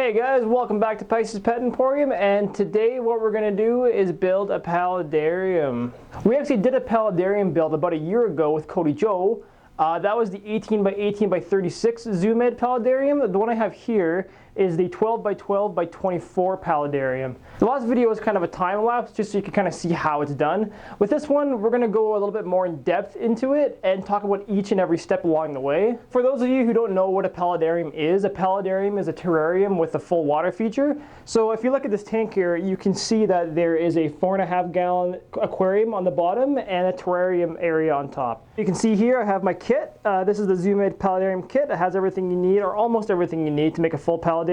Hey guys, welcome back to Pisces Pet Emporium, and today what we're going to do is build a paludarium. We actually did a paludarium build about a year ago with Cody Joe. That was the 18 by 18 by 36 Zoom-Ed paludarium. The one I have here is the 12 by 12 by 24 paludarium. The last video was kind of a time lapse just so you can kind of see how it's done. With this one, we're going to go a little bit more in depth into it and talk about each and every step along the way. For those of you who don't know what a paludarium is a terrarium with a full water feature. So if you look at this tank here, you can see that there is a 4.5 gallon aquarium on the bottom and a terrarium area on top. You can see here I have my kit. This is the Zoom-Ed paludarium kit. It has everything you need, or almost everything you need, to make a full paludarium.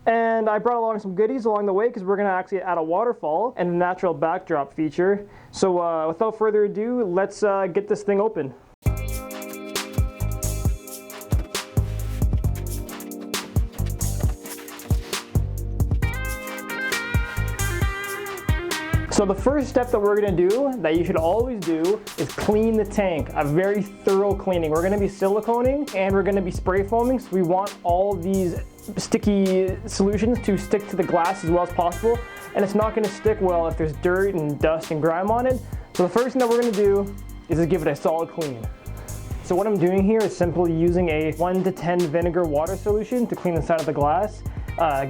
And I brought along some goodies along the way because we're going to actually add a waterfall and a natural backdrop feature. So without further ado, let's get this thing open. So the first step that we're going to do, that you should always do, is clean the tank. A very thorough cleaning. We're going to be siliconing and we're going to be spray foaming, so we want all these sticky solutions to stick to the glass as well as possible, and it's not going to stick well if there's dirt and dust and grime on it. So the first thing that we're going to do is to give it a solid clean. So what I'm doing here is simply using a 1 to 10 vinegar water solution to clean the side of the glass.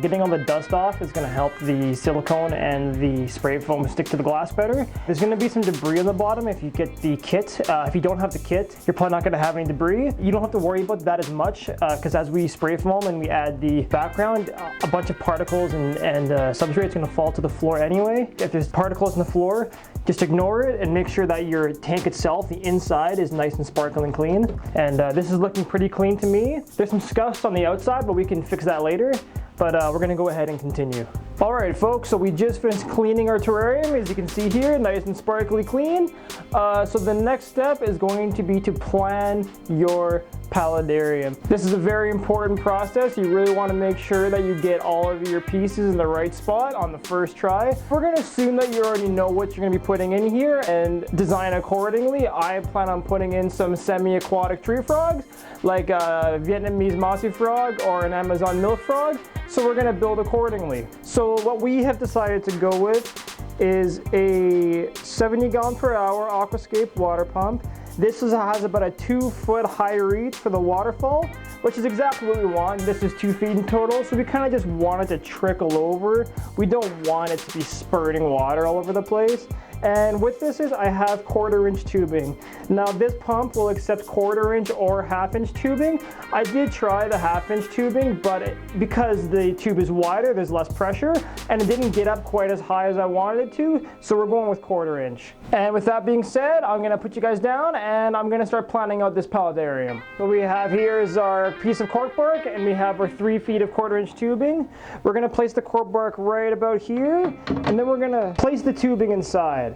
Getting all the dust off is going to help the silicone and the spray foam stick to the glass better. There's going to be some debris on the bottom if you get the kit. If you don't have the kit, you're probably not going to have any debris. You don't have to worry about that as much because as we spray foam and we add the background, a bunch of particles and substrate is going to fall to the floor anyway. If there's particles on the floor, just ignore it and make sure that your tank itself, the inside, is nice and sparkling clean. And this is looking pretty clean to me. There's some scuffs on the outside, but we can fix that later. But we're going to go ahead and continue. Alright folks, so we just finished cleaning our terrarium, as you can see here, nice and sparkly clean. So the next step is going to be to plan your paludarium. This is a very important process. You really want to make sure that you get all of your pieces in the right spot on the first try. We're going to assume that you already know what you're going to be putting in here and design accordingly. I plan on putting in some semi-aquatic tree frogs, like a Vietnamese mossy frog or an Amazon milk frog. So we're going to build accordingly. So what we have decided to go with is a 70 gallon per hour aquascape water pump. This has about a 2-foot high reach for the waterfall, which is exactly what we want. This is 2 feet in total, so we kind of just want it to trickle over. We don't want it to be spurting water all over the place. And with this is I have 1/4 inch tubing. Now this pump will accept 1/4 inch or 1/2 inch tubing. I did try the 1/2 inch tubing, but because the tube is wider, there's less pressure, and it didn't get up quite as high as I wanted it to, so we're going with 1/4 inch. And with that being said, I'm gonna put you guys down and I'm gonna start planning out this paludarium. What we have here is our piece of cork bark, and we have our 3 feet of 1/4 inch tubing. We're gonna place the cork bark right about here, and then we're gonna place the tubing inside.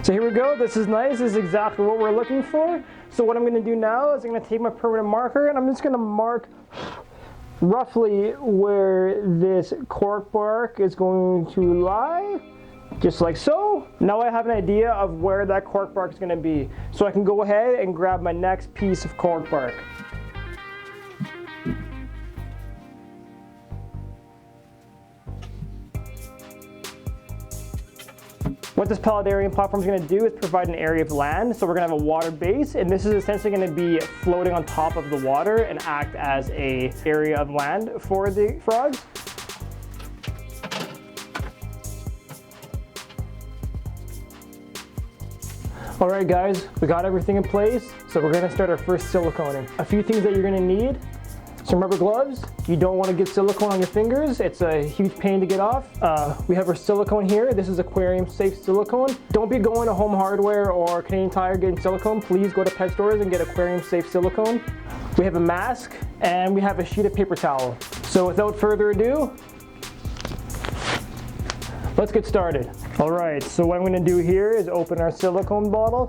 So here we go. This is nice. This is exactly what we're looking for. So what I'm going to do now is I'm going to take my permanent marker and I'm just going to mark roughly where this cork bark is going to lie, just like so. Now I have an idea of where that cork bark is going to be, so I can go ahead and grab my next piece of cork bark. What this paludarium platform is going to do is provide an area of land. So we're going to have a water base, and this is essentially going to be floating on top of the water and act as an area of land for the frogs. Alright guys, we got everything in place, so we're going to start our first siliconing. A few things that you're going to need: some rubber gloves. You don't want to get silicone on your fingers. It's a huge pain to get off. We have our silicone here. This is aquarium safe silicone. Don't be going to Home Hardware or Canadian Tire getting silicone. Please go to pet stores and get aquarium safe silicone. We have a mask and we have a sheet of paper towel. So without further ado, let's get started. All right, so what I'm going to do here is open our silicone bottle.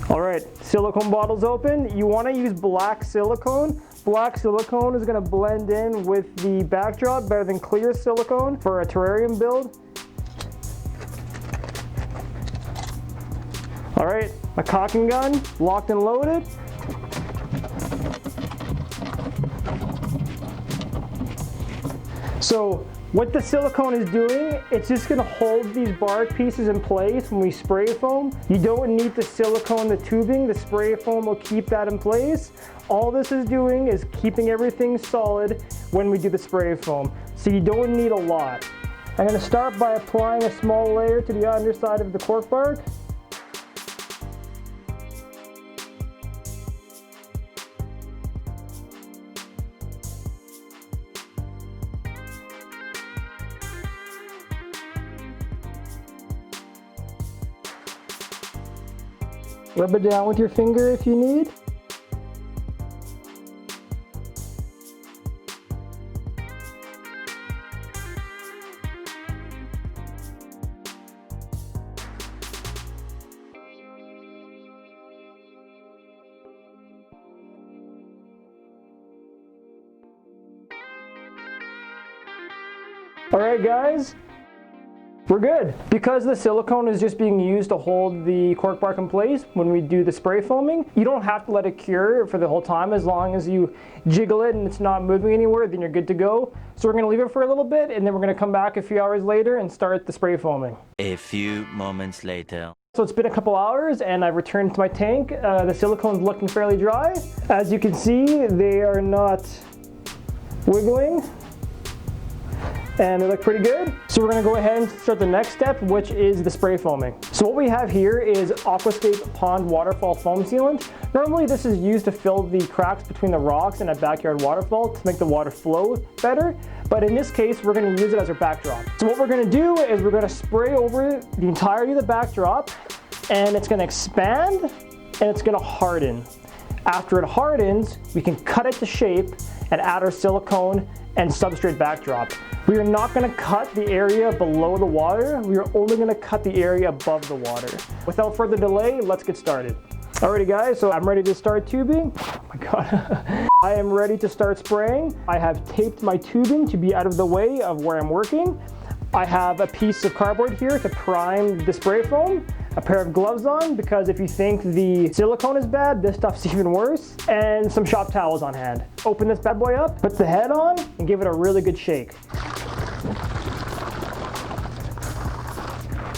All right, silicone bottle's open. You want to use black silicone. Black silicone is going to blend in with the backdrop better than clear silicone for a terrarium build. All right, my caulking gun, locked and loaded. So what the silicone is doing, it's just gonna hold these bark pieces in place when we spray foam. You don't need to silicone the tubing, the spray foam will keep that in place. All this is doing is keeping everything solid when we do the spray foam. So you don't need a lot. I'm gonna start by applying a small layer to the underside of the cork bark. Rub it down with your finger if you need. All right, guys. We're good. Because the silicone is just being used to hold the cork bark in place when we do the spray foaming, you don't have to let it cure for the whole time. As long as you jiggle it and it's not moving anywhere, then you're good to go. So we're gonna leave it for a little bit and then we're gonna come back a few hours later and start the spray foaming. A few moments later. So it's been a couple hours and I've returned to my tank. The silicone's looking fairly dry. As you can see, they are not wiggling. And they look pretty good. So we're gonna go ahead and start the next step, which is the spray foaming. So what we have here is Aquascape Pond Waterfall Foam Sealant. Normally this is used to fill the cracks between the rocks in a backyard waterfall to make the water flow better. But in this case, we're gonna use it as our backdrop. So what we're gonna do is we're gonna spray over the entirety of the backdrop and it's gonna expand and it's gonna harden. After it hardens, we can cut it to shape and add our silicone and substrate backdrop. We are not gonna cut the area below the water. We are only gonna cut the area above the water. Without further delay, let's get started. Alrighty guys, so I'm ready to start tubing. Oh my God. I am ready to start spraying. I have taped my tubing to be out of the way of where I'm working. I have a piece of cardboard here to prime the spray foam, a pair of gloves on because if you think the silicone is bad, this stuff's even worse, and some shop towels on hand. Open this bad boy up, put the head on, and give it a really good shake.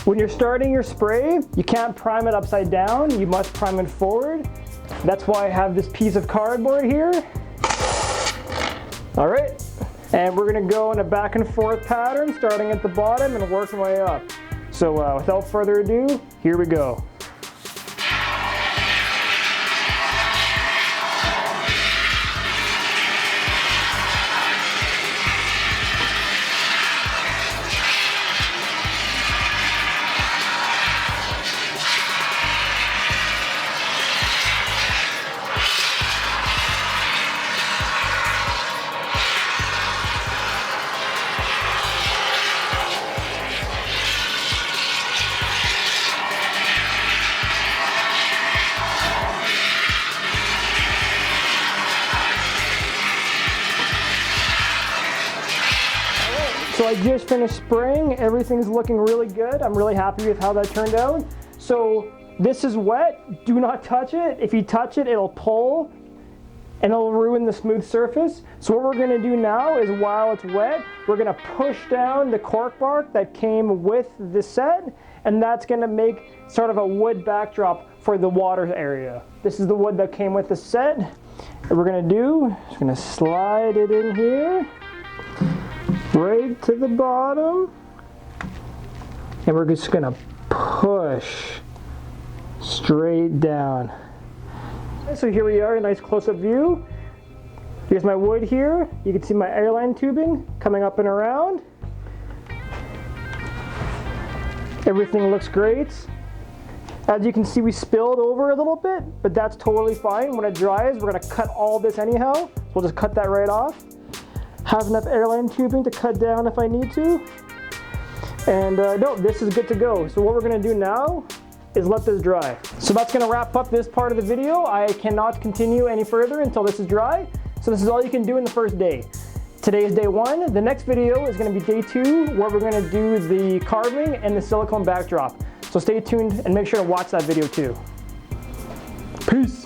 When you're starting your spray, you can't prime it upside down, you must prime it forward. That's why I have this piece of cardboard here. All right. And we're gonna go in a back and forth pattern, starting at the bottom and working my way up. So without further ado, here we go. So I just finished spraying, everything's looking really good. I'm really happy with how that turned out. So this is wet, do not touch it. If you touch it, it'll pull and it'll ruin the smooth surface. So what we're gonna do now is while it's wet, we're gonna push down the cork bark that came with the set, and that's gonna make sort of a wood backdrop for the water area. This is the wood that came with the set. What we're gonna do, just gonna slide it in here. Right to the bottom, and we're just gonna push straight down. So here we are, a nice close-up view. Here's my wood here. You can see my airline tubing coming up and around. Everything looks great. As you can see, we spilled over a little bit, but that's totally fine. When it dries, we're gonna cut all this anyhow. So we'll just cut that right off. Have enough airline tubing to cut down if I need to. And no, this is good to go. So what we're gonna do now is let this dry. So that's gonna wrap up this part of the video. I cannot continue any further until this is dry. So this is all you can do in the first day. Today is day one. The next video is gonna be day two, where we're gonna do the carving and the silicone backdrop. So stay tuned and make sure to watch that video too. Peace.